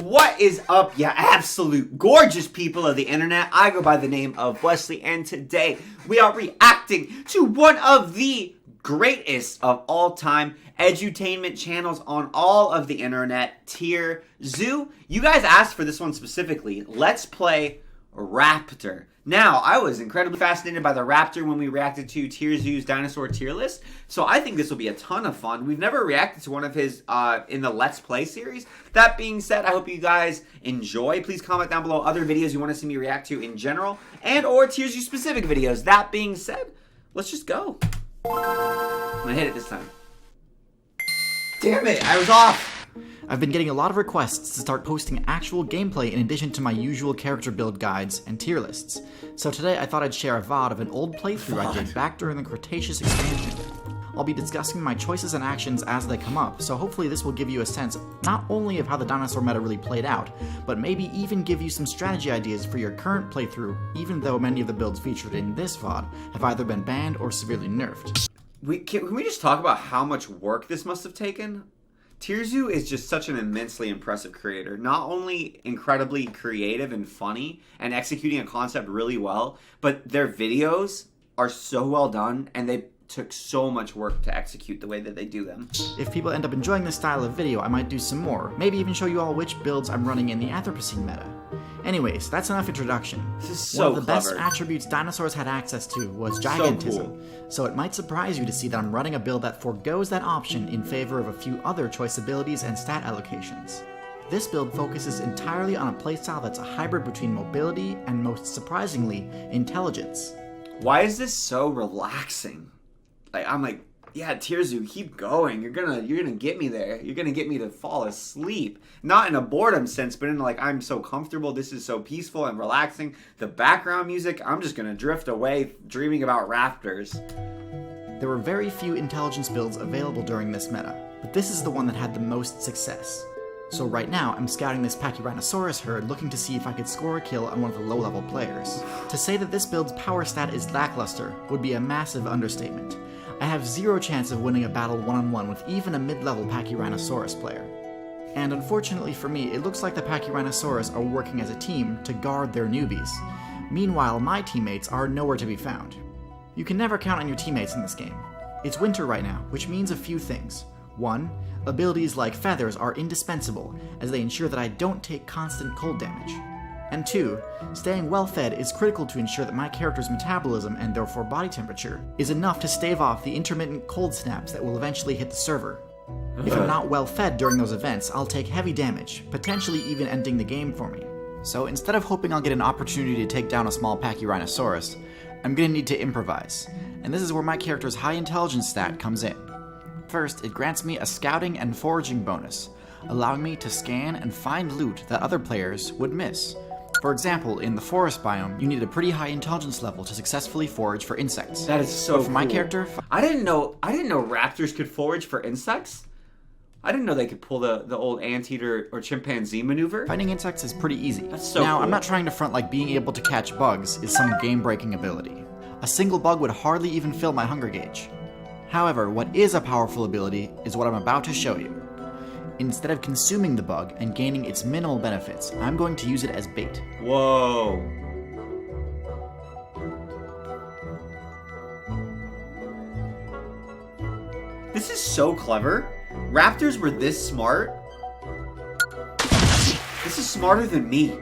What is up, you absolute gorgeous people of the internet? I go by the name of Wesley, and today we are reacting to one of the greatest of all time edutainment channels on all of the internet, TierZoo's. You guys asked for this one specifically. Let's play Raptor. Now, I was incredibly fascinated by the Raptor when we reacted to TierZoo's dinosaur tier list, so I think this will be a ton of fun. We've never reacted to one of his in the Let's Play series. That being said, I hope you guys enjoy. Please comment down below other videos you want to see me react to in general, and or TierZoo specific videos. That being said, let's just go. I'm gonna hit it this time. Damn it, I was off. I've been getting a lot of requests to start posting actual gameplay in addition to my usual character build guides and tier lists. So today I thought I'd share a VOD of an old playthrough I did back during the Cretaceous expansion. I'll be discussing my choices and actions as they come up, so hopefully this will give you a sense not only of how the dinosaur meta really played out, but maybe even give you some strategy ideas for your current playthrough, even though many of the builds featured in this VOD have either been banned or severely nerfed. Can we just talk about how much work this must have taken? TierZoo is just such an immensely impressive creator. Not only incredibly creative and funny and executing a concept really well, but their videos are so well done and they took so much work to execute the way that they do them. If people end up enjoying this style of video, I might do some more. Maybe even show you all which builds I'm running in the Anthropocene meta. Anyways, that's enough introduction. This is so One of the clever. best attributes dinosaurs had access to was gigantism, so cool. So it might surprise you to see that I'm running a build that forgoes that option in favor of a few other choice abilities and stat allocations. This build focuses entirely on a playstyle that's a hybrid between mobility and, most surprisingly, intelligence. Why is this so relaxing? I'm like, yeah, TierZoo, keep going. You're gonna get me there. You're gonna get me to fall asleep. Not in a boredom sense, but in like, I'm so comfortable. This is so peaceful and relaxing. The background music, I'm just gonna drift away dreaming about raptors. There were very few intelligence builds available during this meta, but this is the one that had the most success. So right now, I'm scouting this Pachyrhinosaurus herd looking to see if I could score a kill on one of the low-level players. To say that this build's power stat is lackluster would be a massive understatement. I have zero chance of winning a battle one-on-one with even a mid-level Pachyrhinosaurus player. And unfortunately for me, it looks like the Pachyrhinosaurus are working as a team to guard their newbies. Meanwhile, my teammates are nowhere to be found. You can never count on your teammates in this game. It's winter right now, which means a few things. 1. Abilities like feathers are indispensable, as they ensure that I don't take constant cold damage. And 2. Staying well fed is critical to ensure that my character's metabolism and therefore body temperature is enough to stave off the intermittent cold snaps that will eventually hit the server. If I'm not well fed during those events, I'll take heavy damage, potentially even ending the game for me. So instead of hoping I'll get an opportunity to take down a small Pachyrhinosaurus, I'm gonna need to improvise. And this is where my character's high intelligence stat comes in. First, it grants me a scouting and foraging bonus, allowing me to scan and find loot that other players would miss. For example, in the forest biome, you need a pretty high intelligence level to successfully forage for insects. That is so cool. For my character, I didn't know raptors could forage for insects. I didn't know they could pull the old anteater or chimpanzee maneuver. finding insects is pretty easy. That's so Now, cool. I'm not trying to front like being able to catch bugs is some game-breaking ability. A single bug would hardly even fill my hunger gauge. However, what is a powerful ability is what I'm about to show you. Instead of consuming the bug and gaining its minimal benefits, I'm going to use it as bait. Whoa. This is so clever. Raptors were this smart. This is smarter than me.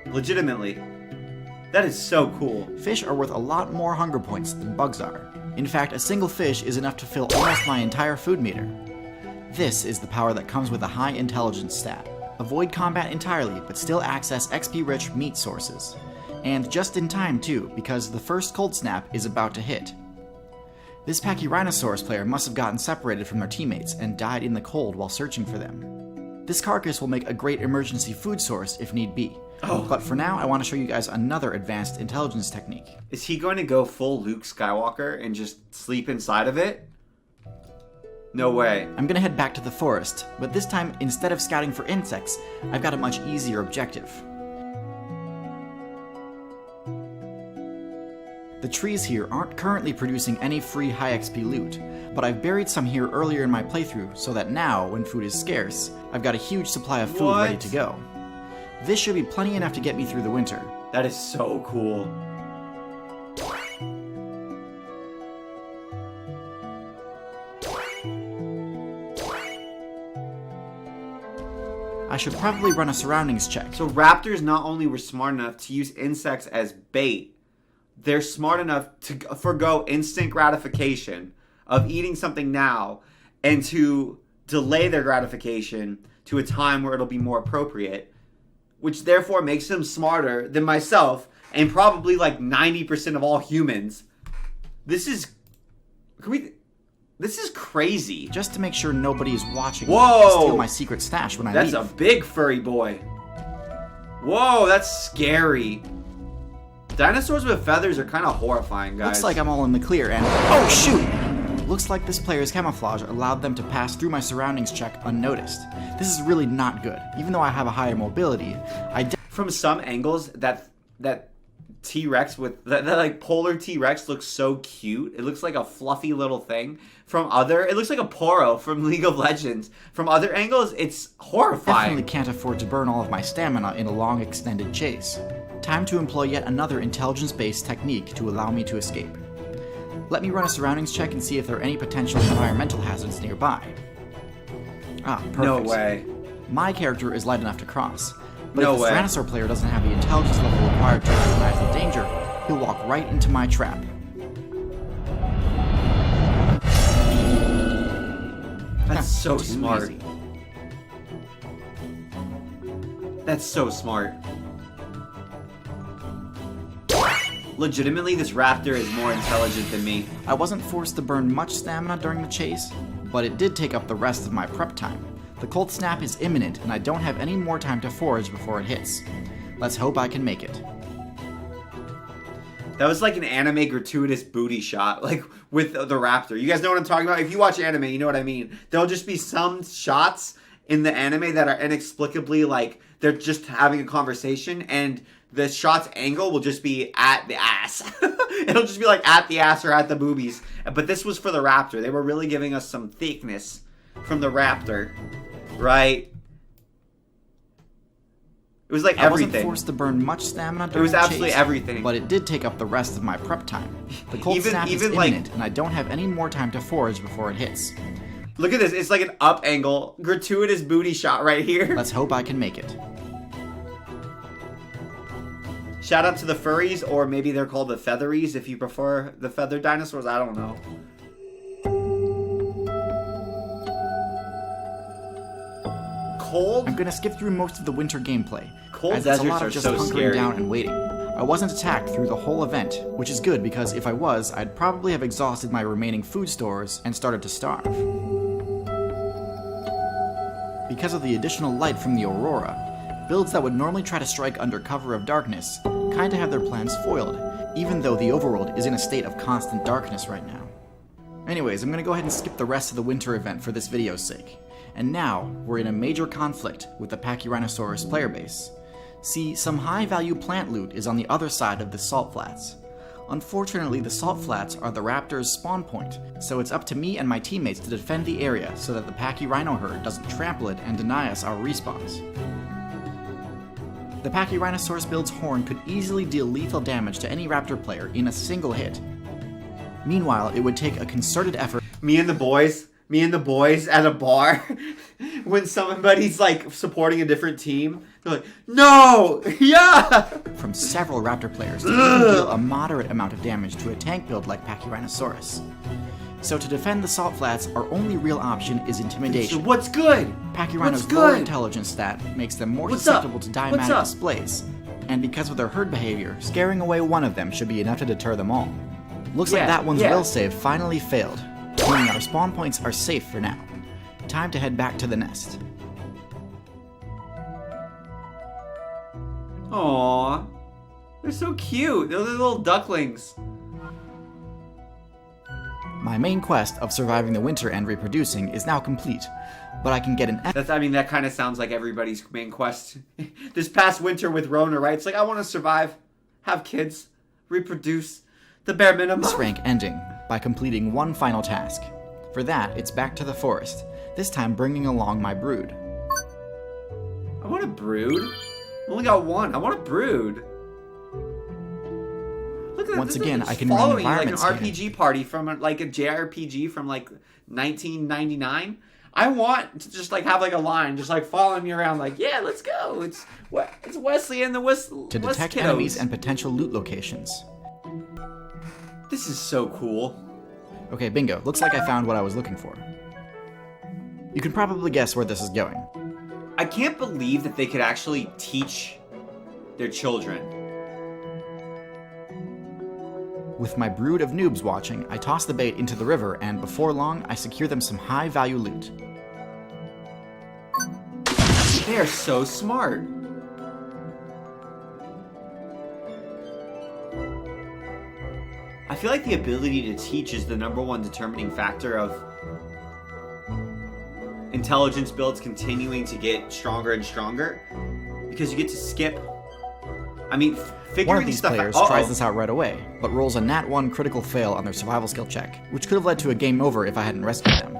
Legitimately. That is so cool. Fish are worth a lot more hunger points than bugs are. In fact, a single fish is enough to fill almost my entire food meter. This is the power that comes with a high intelligence stat. Avoid combat entirely, but still access XP-rich meat sources. And just in time too, because the first cold snap is about to hit. This Pachyrhinosaurus player must have gotten separated from their teammates and died in the cold while searching for them. This carcass will make a great emergency food source if need be. But for now, I want to show you guys another advanced intelligence technique. Is he going to go full Luke Skywalker and just sleep inside of it? No way. I'm gonna head back to the forest, but this time, instead of scouting for insects, I've got a much easier objective. The trees here aren't currently producing any free high XP loot, but I've buried some here earlier in my playthrough so that now, when food is scarce, I've got a huge supply of food ready to go. This should be plenty enough to get me through the winter. That is so cool. I should probably run a surroundings check. So raptors not only were smart enough to use insects as bait, they're smart enough to forgo instant gratification of eating something now and to delay their gratification to a time where it'll be more appropriate, which therefore makes them smarter than myself and probably like 90% of all humans. This is crazy. Just to make sure nobody is watching Whoa! to steal my secret stash when I leave. That's a big furry boy. Whoa, that's scary. Dinosaurs with feathers are kind of horrifying, guys. Looks like I'm all in the clear and... Oh, shoot! Looks like this player's camouflage allowed them to pass through my surroundings check unnoticed. This is really not good. Even though I have a higher mobility, From some angles, that T-Rex with... That like polar T-Rex looks so cute. It looks like a fluffy little thing. It looks like a Poro from League of Legends. From other angles, it's horrifying. Definitely can't afford to burn all of my stamina in a long extended chase. Time to employ yet another intelligence-based technique to allow me to escape. Let me run a surroundings check and see if there are any potential environmental hazards nearby. Ah, perfect. No way. My character is light enough to cross, but No if the way. Tyrannosaur player doesn't have the intelligence level required to recognize the danger, he'll walk right into my trap. That's so Too smart. easy. That's so smart. Legitimately, this raptor is more intelligent than me. I wasn't forced to burn much stamina during the chase, but it did take up the rest of my prep time. The cold snap is imminent, and I don't have any more time to forage before it hits. Let's hope I can make it. That was like an anime gratuitous booty shot, like with the raptor. You guys know what I'm talking about? If you watch anime, you know what I mean. There'll just be some shots in the anime that are inexplicably like they're just having a conversation, and the shot's angle will just be at the ass. It'll just be like at the ass or at the boobies. But this was for the raptor. They were really giving us some thickness from the raptor, right? It was like I wasn't everything. forced to burn much stamina It during was the absolutely chase, everything. but it did take up the rest of my prep time. The cold Even- snap is even, like- imminent, and I don't have any more time to forage before it hits. Look at this. It's like an up angle, gratuitous booty shot right here. Let's hope I can make it. Shout out to the furries, or maybe they're called the featheries if you prefer the feathered dinosaurs. I don't know. Cold? I'm gonna skip through most of the winter gameplay, Cold as it's a deserts lot are of just so hunkering scary. down and waiting. I wasn't attacked through the whole event, which is good because if I was, I'd probably have exhausted my remaining food stores and started to starve. Because of the additional light from the aurora, builds that would normally try to strike under cover of darkness kinda have their plans foiled, even though the overworld is in a state of constant darkness right now. Anyways, I'm gonna go ahead and skip the rest of the winter event for this video's sake. And now, we're in a major conflict with the Pachyrhinosaurus player base. See, some high-value plant loot is on the other side of the salt flats. Unfortunately, the salt flats are the raptor's spawn point, so it's up to me and my teammates to defend the area so that the Pachyrhino herd doesn't trample it and deny us our respawns. The Pachyrhinosaurus build's horn could easily deal lethal damage to any raptor player in a single hit. Meanwhile, it would take a concerted effort. Me and the boys at a bar, when somebody's like supporting a different team, they're like, no, yeah! From several raptor players to even deal a moderate amount of damage to a tank build like Pachyrhinosaurus. So to defend the salt flats, our only real option is So intimidation. what's good? Pachyrhino's What's lower good? intelligence stat makes them more What's up? susceptible to What's diamantic up? displays, and because of their herd behavior, scaring away one of them should be enough to deter them all. Looks like that one's will save finally failed, meaning our spawn points are safe for now. Time to head back to the nest. Aww. They're so cute. They're little ducklings. My main quest of surviving the winter and reproducing is now complete, but I can get an That kind of sounds like everybody's main quest. This past winter with Rona, right? It's like, I want to survive, have kids, reproduce. The bare minimum. This rank ending by completing one final task. For that, it's back to the forest, this time bringing along my brood. I want a brood. I only got one. I want a brood. Look at that. Once again, I can follow run me like an environment RPG party from like a JRPG from like 1999. I want to just like have like a line, just like following me around, like, yeah, let's go. It's Wesley and the To detect enemies and potential loot locations. This is so cool. Okay, bingo. Looks like I found what I was looking for. You can probably guess where this is going. I can't believe that they could actually teach their children. With my brood of noobs watching, I toss the bait into the river, and before long, I secure them some high-value loot. They are so smart. I feel like the ability to teach is the #1 determining factor of intelligence builds continuing to get stronger and stronger, because you get to skip. I mean, figuring One of these stuff players out. tries this out right away, but rolls a nat 1 critical fail on their survival skill check, which could have led to a game over if I hadn't rescued them.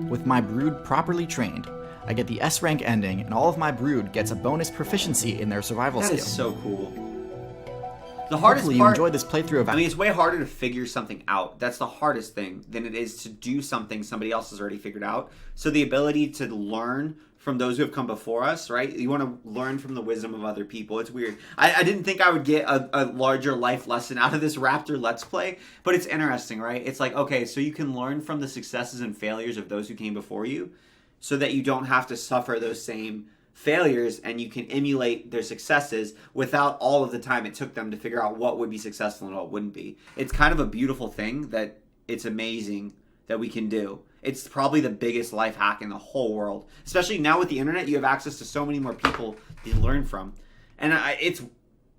With my brood properly trained, I get the S rank ending, and all of my brood gets a bonus proficiency in their survival skill. That is so cool. The hardest Hopefully part, you enjoyed this playthrough of... I mean, it's way harder to figure something out. That's the hardest thing than it is to do something somebody else has already figured out. So the ability to learn from those who have come before us, right? You want to learn from the wisdom of other people. It's weird. I didn't think I would get a larger life lesson out of this Raptor Let's Play, but it's interesting, right? It's like, okay, so you can learn from the successes and failures of those who came before you so that you don't have to suffer those same failures, and you can emulate their successes without all of the time it took them to figure out what would be successful and what wouldn't be. It's kind of a beautiful thing that it's amazing that we can do. It's probably the biggest life hack in the whole world. Especially now with the internet, you have access to so many more people to learn from. And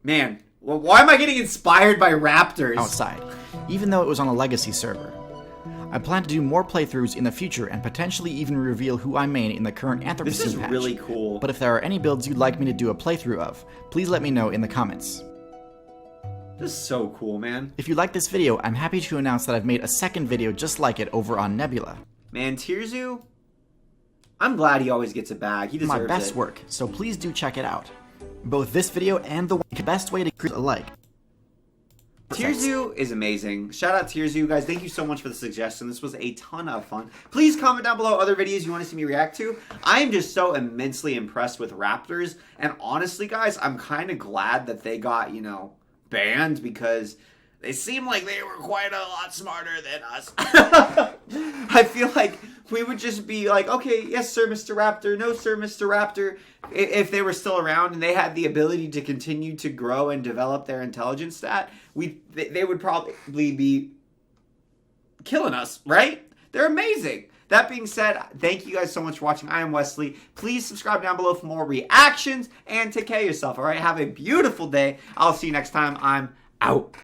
man, why am I getting inspired by Raptors? outside, even though it was on a legacy server. I plan to do more playthroughs in the future and potentially even reveal who I main in the current Anthropocene This is patch. really cool. But if there are any builds you'd like me to do a playthrough of, please let me know in the comments. This is so cool, man. If you like this video, I'm happy to announce that I've made a second video just like it over on Nebula. Man, TierZoo, I'm glad he always gets a bag. He deserves My best it. work, so please do check it out. Both this video and the best way to create alike. TierZoo is amazing. Shout out TierZoo, guys. Thank you so much for the suggestion. This was a ton of fun. Please comment down below other videos you want to see me react to. I am just so immensely impressed with Raptors. And honestly, guys, I'm kind of glad that they got, banned, because they seem like they were quite a lot smarter than us. I feel like we would just be like, okay, yes, sir, Mr. Raptor. No, sir, Mr. Raptor. If they were still around and they had the ability to continue to grow and develop their intelligence stat, they would probably be killing us, right? They're amazing. That being said, thank you guys so much for watching. I am Wesley. Please subscribe down below for more reactions and take care of yourself, all right? Have a beautiful day. I'll see you next time. I'm out.